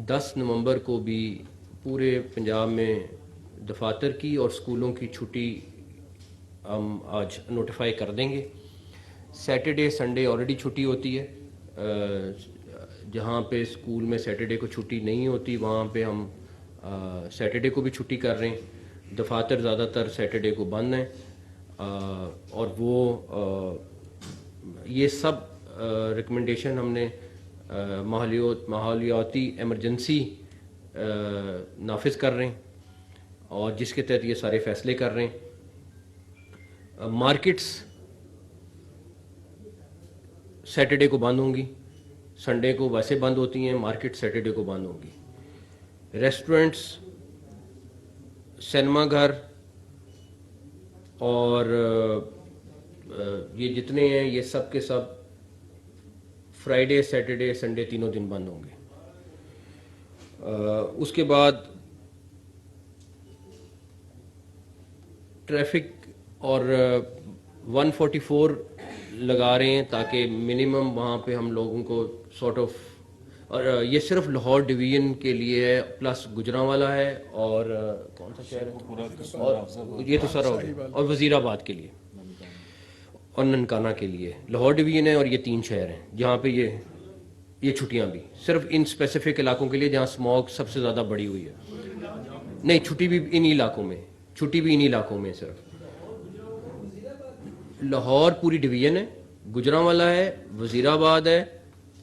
10 نومبر کو بھی پورے پنجاب میں دفاتر کی اور اسکولوں کی چھٹی ہم آج نوٹیفائی کر دیں گے. سیٹرڈے سنڈے آلریڈی چھٹی ہوتی ہے. جہاں پہ اسکول میں سیٹرڈے کو چھٹی نہیں ہوتی وہاں پہ ہم سیٹرڈے کو بھی چھٹی کر رہے ہیں. دفاتر زیادہ تر سیٹرڈے کو بند ہیں اور وہ یہ سب ریکمنڈیشن ہم نے ماحولیاتی ایمرجنسی نافذ کر رہے ہیں اور جس کے تحت یہ سارے فیصلے کر رہے ہیں. مارکیٹس سیٹرڈے کو بند ہوں گی, سنڈے کو ویسے بند ہوتی ہیں, مارکیٹ سیٹرڈے کو بند ہوں گی. ریسٹورنٹس, سینما گھر اور یہ جتنے ہیں یہ سب کے سب فرائیڈے سیٹرڈے سنڈے تینوں دن بند ہوں گے. اس کے بعد ٹریفک اور 144 لگا رہے ہیں تاکہ منیمم وہاں پہ ہم لوگوں کو سارٹ آف, اور یہ صرف لاہور ڈویژن کے لیے ہے, پلس گجرانوالہ ہے اور کون سا شہر ہے, اور یہ تو سارا ہو گیا, اور وزیر آباد کے لیے اور ننکانہ کے لیے. لاہور ڈویژن ہے اور یہ 3 شہر ہیں جہاں پہ یہ چھٹیاں بھی صرف ان اسپیسیفک علاقوں کے لیے جہاں اسموگ سب سے زیادہ بڑی ہوئی ہے. نہیں, چھٹی بھی انہی علاقوں میں, چھٹی بھی انہی علاقوں میں. صرف لاہور پوری ڈویژن ہے, گجرانوالہ ہے, وزیر آباد ہے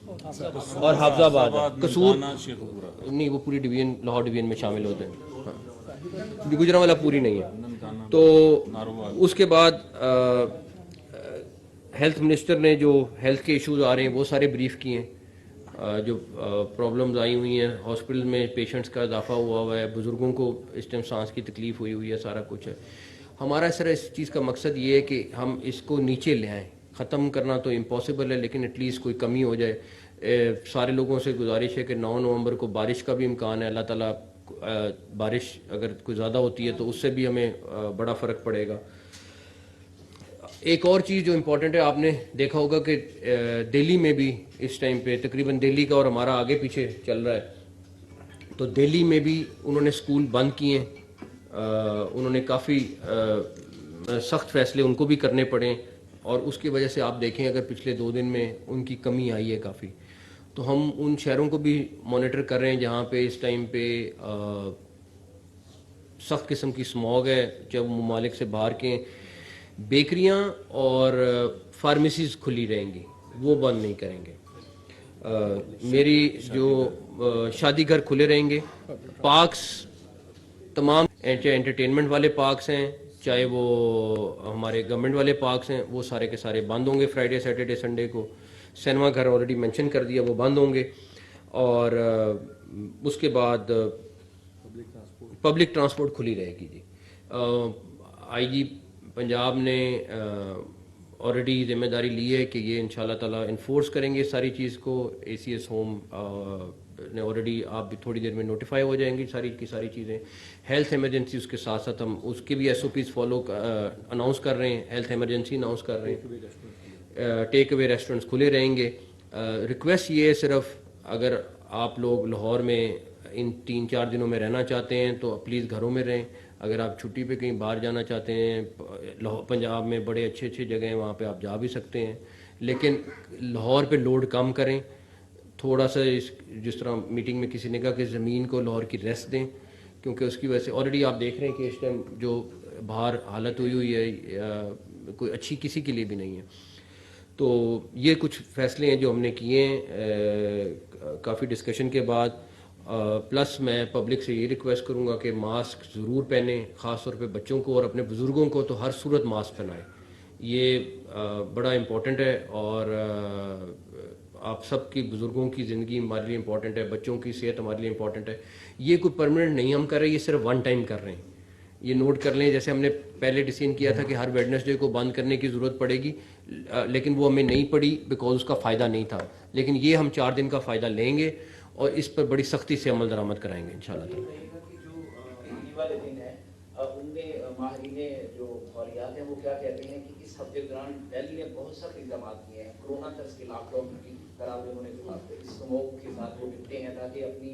اور حافظ آباد ہے. قصور نہیں, وہ پوری ڈویژن لاہور ڈویژن میں شامل ہوتے ہیں, گجرانوالہ پوری نہیں ہے. تو اس کے بعد ہیلتھ منسٹر نے جو ہیلتھ کے ایشوز آ رہے ہیں وہ سارے بریف کیے ہیں. جو پرابلمز آئی ہوئی ہیں ہاسپٹل میں, پیشنٹس کا اضافہ ہوا ہے, بزرگوں کو اس ٹائم سانس کی تکلیف ہوئی ہے, سارا کچھ ہے. ہمارا اس چیز کا مقصد یہ ہے کہ ہم اس کو نیچے لے آئیں. ختم کرنا تو امپاسبل ہے لیکن ایٹ لیسٹ کوئی کمی ہو جائے. سارے لوگوں سے گزارش ہے کہ 9 نومبر کو بارش کا بھی امکان ہے. اللہ تعالیٰ بارش اگر کوئی زیادہ ہوتی ہے تو اس سے بھی ہمیں بڑا فرق پڑے گا. ایک اور چیز جو امپورٹنٹ ہے, آپ نے دیکھا ہوگا کہ دہلی میں بھی اس ٹائم پہ تقریباً دہلی کا اور ہمارا آگے پیچھے چل رہا ہے, تو دہلی میں بھی انہوں نے اسکول بند کیے ہیں. انہوں نے کافی سخت فیصلے ان کو بھی کرنے پڑے اور اس کی وجہ سے آپ دیکھیں اگر پچھلے 2 دن میں ان کی کمی آئی ہے کافی. تو ہم ان شہروں کو بھی مانیٹر کر رہے ہیں جہاں پہ اس ٹائم پہ سخت قسم کی اسموگ ہے, جب ممالک سے باہر کے. بیکریاں اور فارمیسیز کھلی رہیں گی, وہ بند نہیں کریں گے. میری جو شادی گھر کھلے رہیں گے. پارکس تمام, چاہے انٹرٹینمنٹ والے پارکس ہیں چاہے وہ ہمارے گورنمنٹ والے پارکس ہیں, وہ سارے کے سارے بند ہوں گے فرائیڈے سیٹرڈے سنڈے کو. سینما گھر آلریڈی مینشن کر دیا, وہ بند ہوں گے. اور اس کے بعد پبلک ٹرانسپورٹ کھلی رہے گی. جی, آئی جی پنجاب نے آلریڈی ذمہ داری لی ہے کہ یہ ان شاء اللہ تعالیٰ انفورس کریں گے ساری چیز کو. اے سی ایس ہوم نے آلریڈی, آپ بھی تھوڑی دیر میں نوٹیفائی ہو جائیں گی ساری کی ساری چیزیں. ہیلتھ ایمرجنسی اس کے ساتھ ساتھ ہم اس کے بھی SOPs follow announce کر رہے ہیں. ہیلتھ ایمرجنسی اناؤنس کر رہے ہیں. ٹیک اوے ریسٹورنٹس کھلے رہیں گے. ریکویسٹ یہ ہے صرف, اگر آپ لوگ لاہور میں ان 3-4 دنوں میں رہنا چاہتے ہیں تو پلیز گھروں میں رہیں. اگر آپ چھٹی پہ کہیں باہر جانا چاہتے ہیں, پنجاب میں بڑے اچھے جگہ ہیں وہاں پہ آپ جا بھی سکتے ہیں, لیکن لاہور پہ لوڈ کم کریں تھوڑا سا. جس طرح میٹنگ میں کسی نے کہا کہ زمین کو لاہور کی ریسٹ دیں, کیونکہ اس کی وجہ سے آلریڈی آپ دیکھ رہے ہیں کہ اس ٹائم جو باہر حالت ہوئی ہے کوئی اچھی کسی کے لیے بھی نہیں ہے. تو یہ کچھ فیصلے ہیں جو ہم نے کیے ہیں کافی ڈسکشن کے بعد. پلس میں پبلک سے یہ ریکویسٹ کروں گا کہ ماسک ضرور پہنیں, خاص طور پہ بچوں کو اور اپنے بزرگوں کو تو ہر صورت ماسک پہنائیں. یہ بڑا امپورٹنٹ ہے اور آپ سب کی بزرگوں کی زندگی ہمارے لیے امپورٹنٹ ہے, بچوں کی صحت ہمارے لیے امپورٹنٹ ہے. یہ کوئی پرماننٹ نہیں ہم کر رہے, یہ صرف 1 ٹائم کر رہے ہیں. یہ نوٹ کر لیں, جیسے ہم نے پہلے ڈیسیژن کیا تھا کہ ہر ویڈنسڈے کو بند کرنے کی ضرورت پڑے گی, لیکن وہ ہمیں نہیں پڑی بیکاز اس کا فائدہ نہیں تھا. لیکن یہ ہم 4 دن کا فائدہ لیں گے اور اس پر بڑی سختی سے عمل درآمد کرائیں گے انشاءاللہ تعالی. ان میں ماہرین جو ماحولیات ہیں وہ کیا کہتے ہیں کہ اس ہفتے کے دوران دہلی نے بہت سخت اقدامات کیے ہیں, کورونا طرز کے لاک ڈاؤن کی طرح انہوں نے اسموگ کے ساتھ وہ نپٹے ہیں تاکہ اپنی